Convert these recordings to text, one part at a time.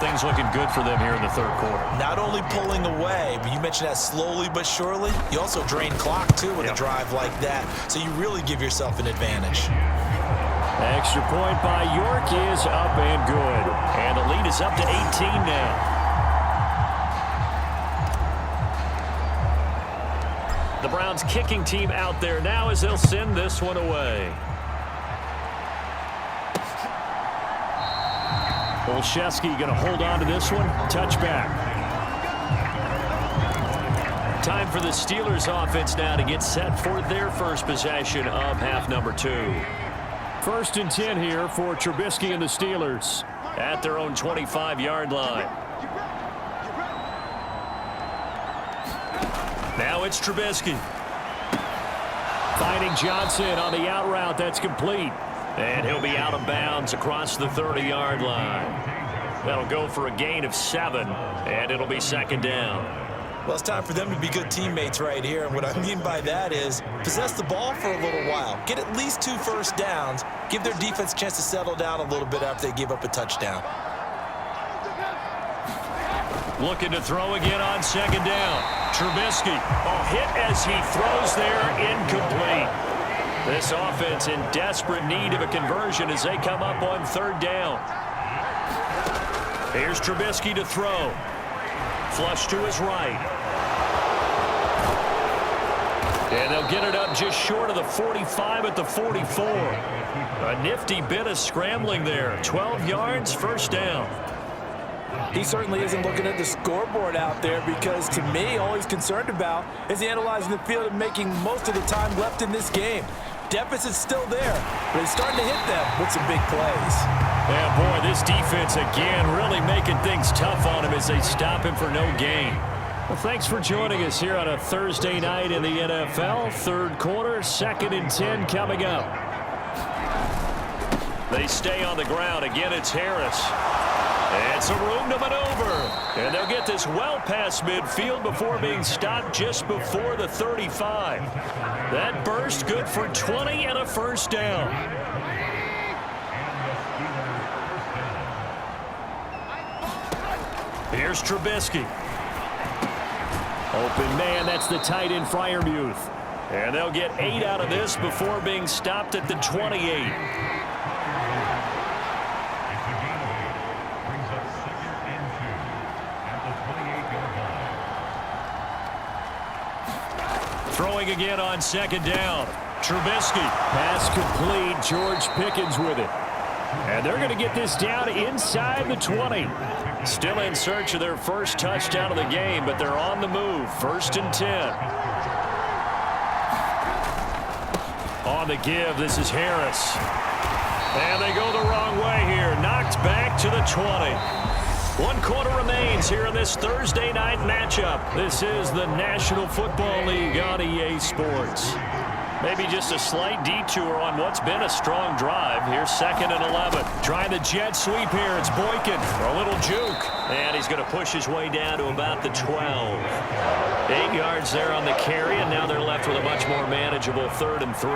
things looking good for them here in the third quarter. Not only pulling away, but you mentioned that slowly but surely. You also drain clock, too, with a drive like that. So you really give yourself an advantage. Extra point by York is up and good. And the lead is up to 18 now. The Browns kicking team out there now as they'll send this one away. Olszewski going to hold on to this one. Touchback. Time for the Steelers offense now to get set for their first possession of half number 2. 1st and 10 here for Trubisky and the Steelers at their own 25-yard line. Now it's Trubisky. Finding Johnson on the out route. That's complete. And he'll be out of bounds across the 30-yard line. That'll go for a gain of 7, and it'll be 2nd down. Well, it's time for them to be good teammates right here. And what I mean by that is possess the ball for a little while. Get at least 2 first downs. Give their defense a chance to settle down a little bit after they give up a touchdown. Looking to throw again on 2nd down. Trubisky, a hit as he throws there, incomplete. This offense in desperate need of a conversion as they come up on 3rd down. Here's Trubisky to throw. Flush to his right. And they'll get it up just short of the 45 at the 44. A nifty bit of scrambling there. 12 yards, 1st down. He certainly isn't looking at the scoreboard out there because, to me, all he's concerned about is analyzing the field and making most of the time left in this game. Deficit's still there, but he's starting to hit them with some big plays. Yeah, boy, this defense again really making things tough on him as they stop him for no gain. Well, thanks for joining us here on a Thursday night in the NFL. 3rd quarter, 2nd and 10 coming up. They stay on the ground. Again, it's Harris. And some room to maneuver. And they'll get this well past midfield before being stopped just before the 35. That burst good for 20 and a 1st down. Here's Trubisky. Open man, that's the tight end Freiermuth. And they'll get 8 out of this before being stopped at the 28. Throwing again on 2nd down. Trubisky. Pass complete. George Pickens with it. And they're going to get this down inside the 20. Still in search of their first touchdown of the game, but they're on the move. 1st and 10. On the give, this is Harris. And they go the wrong way here. Knocked back to the 20. 1 quarter remains here in this Thursday night matchup. This is the National Football League on EA Sports. Maybe just a slight detour on what's been a strong drive. Here's 2nd and 11. Trying the jet sweep here. It's Boykin for a little juke. And he's going to push his way down to about the 12. 8 yards there on the carry, and now they're left with a much more manageable 3rd and 3.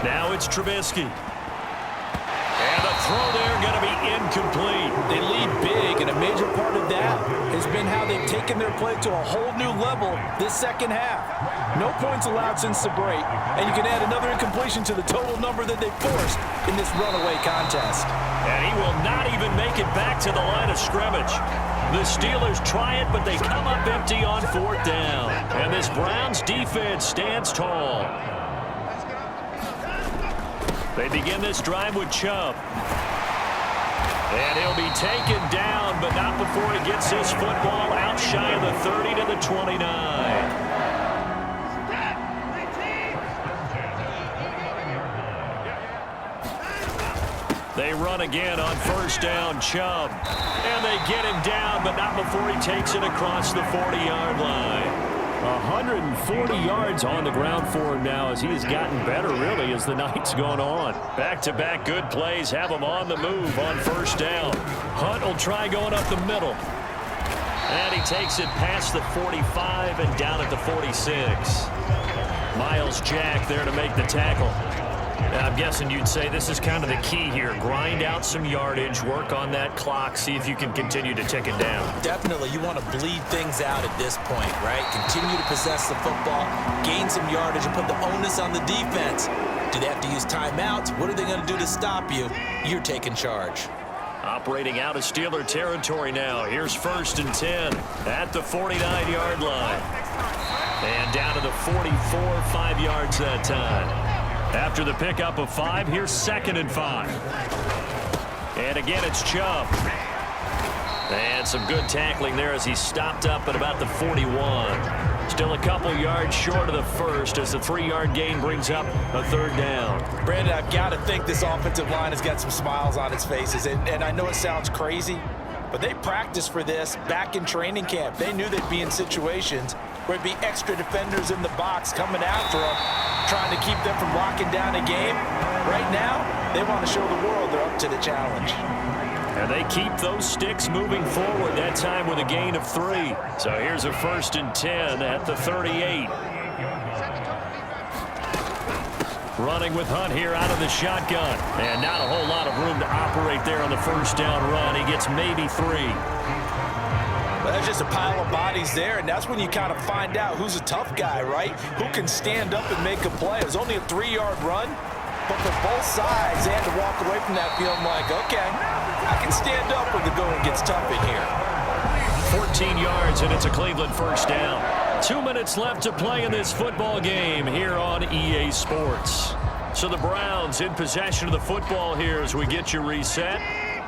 Now it's Trubisky. And the throw there going to be incomplete. They lead big, and a major part of that has been how they've taken their play to a whole new level this 2nd half. No points allowed since the break, and you can add another incompletion to the total number that they forced in this runaway contest. And he will not even make it back to the line of scrimmage. The Steelers try it, but they come up empty on 4th down. And this Browns defense stands tall. They begin this drive with Chubb. And he'll be taken down, but not before he gets his football out shy of the 30 to the 29. They run again on 1st down, Chubb. And they get him down, but not before he takes it across the 40-yard line. 140 yards on the ground for him now as he has gotten better, really, as the night's gone on. Back-to-back good plays have him on the move on 1st down. Hunt will try going up the middle. And he takes it past the 45 and down at the 46. Miles Jack there to make the tackle. Now, I'm guessing you'd say this is kind of the key here. Grind out some yardage, work on that clock, see if you can continue to tick it down. Definitely, you want to bleed things out at this point, right? Continue to possess the football, gain some yardage, and put the onus on the defense. Do they have to use timeouts? What are they going to do to stop you? You're taking charge. Operating out of Steeler territory now. Here's 1st and 10 at the 49-yard line. And down to the 44, 5 yards that time. After the pickup of 5, here's 2nd and 5. And again, it's Chubb. And some good tackling there as he stopped up at about the 41. Still a couple yards short of the first as the 3-yard gain brings up a 3rd down. Brandon, I've got to think this offensive line has got some smiles on its faces. And I know it sounds crazy, but they practiced for this back in training camp. They knew they'd be in situations where it'd be extra defenders in the box coming after them, trying to keep them from locking down a game. Right now, they want to show the world they're up to the challenge. And they keep those sticks moving forward, that time with a gain of 3. So here's a 1st and 10 at the 38. Running with Hunt here out of the shotgun. And not a whole lot of room to operate there on the 1st down run. He gets maybe 3. Well, there's just a pile of bodies there, and that's when you kind of find out who's a tough guy, right? Who can stand up and make a play. It was only a 3-yard run, but for both sides, they had to walk away from that feeling like, okay, I can stand up when the going gets tough in here. 14 yards, and it's a Cleveland 1st down. 2 minutes left to play in this football game here on EA Sports. So the Browns in possession of the football here as we get you reset.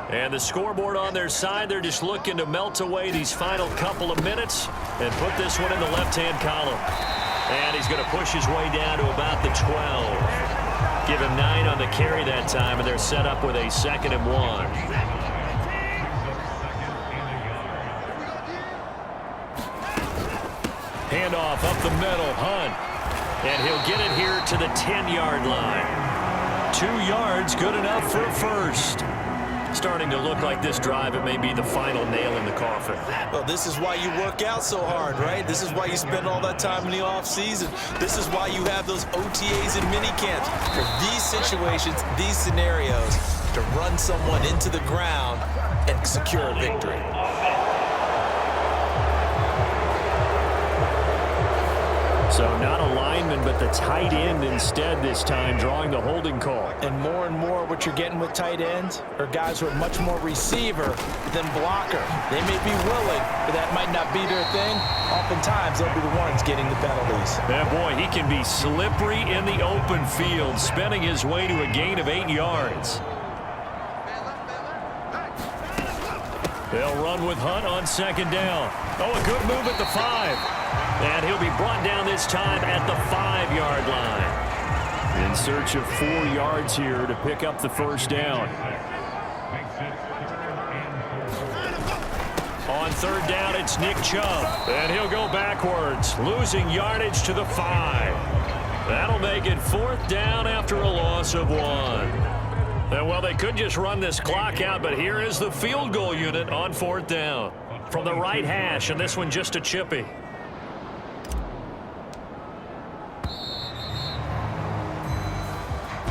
And the scoreboard on their side, they're just looking to melt away these final couple of minutes and put this one in the left-hand column. And he's going to push his way down to about the 12. Give him 9 on the carry that time, and they're set up with a 2nd and 1. Handoff up the middle, Hunt. And he'll get it here to the 10-yard line. 2 yards, good enough for a 1st. Starting to look like this drive, it may be the final nail in the coffin. Well, this is why you work out so hard, right? This is why you spend all that time in the offseason. This is why you have those OTAs and mini camps. For these situations, these scenarios, to run someone into the ground and secure a victory. So not a lineman, but the tight end instead this time, drawing the holding call. And more what you're getting with tight ends are guys who are much more receiver than blocker. They may be willing, but that might not be their thing. Oftentimes, they'll be the ones getting the penalties. And boy, he can be slippery in the open field, spinning his way to a gain of 8 yards. They'll run with Hunt on 2nd down. Oh, a good move at the 5. And he'll be brought down this time at the 5-yard line. In search of 4 yards here to pick up the 1st down. On 3rd down, it's Nick Chubb. And he'll go backwards, losing yardage to the 5. That'll make it 4th down after a loss of 1. And well, they could just run this clock out, but here is the field goal unit on 4th down. From the right hash, and this one just a chippy.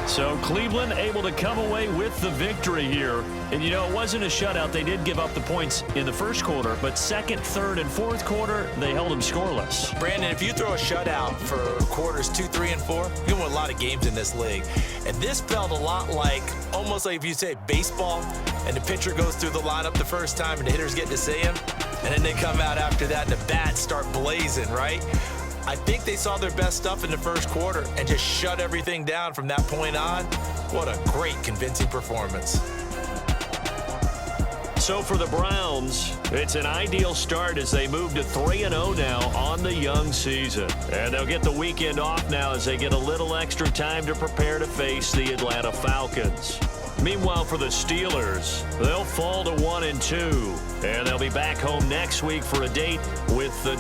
So Cleveland able to come away with the victory here. And, you know, it wasn't a shutout. They did give up the points in the 1st quarter, but 2nd, 3rd, and 4th quarter, they held them scoreless. Brandon, if you throw a shutout for quarters 2, 3, and 4, you win a lot of games in this league. And this felt a lot like, almost like if you say baseball, and the pitcher goes through the lineup the first time and the hitters get to see him, and then they come out after that and the bats start blazing, right? I think they saw their best stuff in the 1st quarter and just shut everything down from that point on. What a great, convincing performance. So for the Browns, it's an ideal start as they move to 3-0 now on the young season. And they'll get the weekend off now as they get a little extra time to prepare to face the Atlanta Falcons. Meanwhile, for the Steelers, they'll fall to 1-2, and they'll be back home next week for a date with the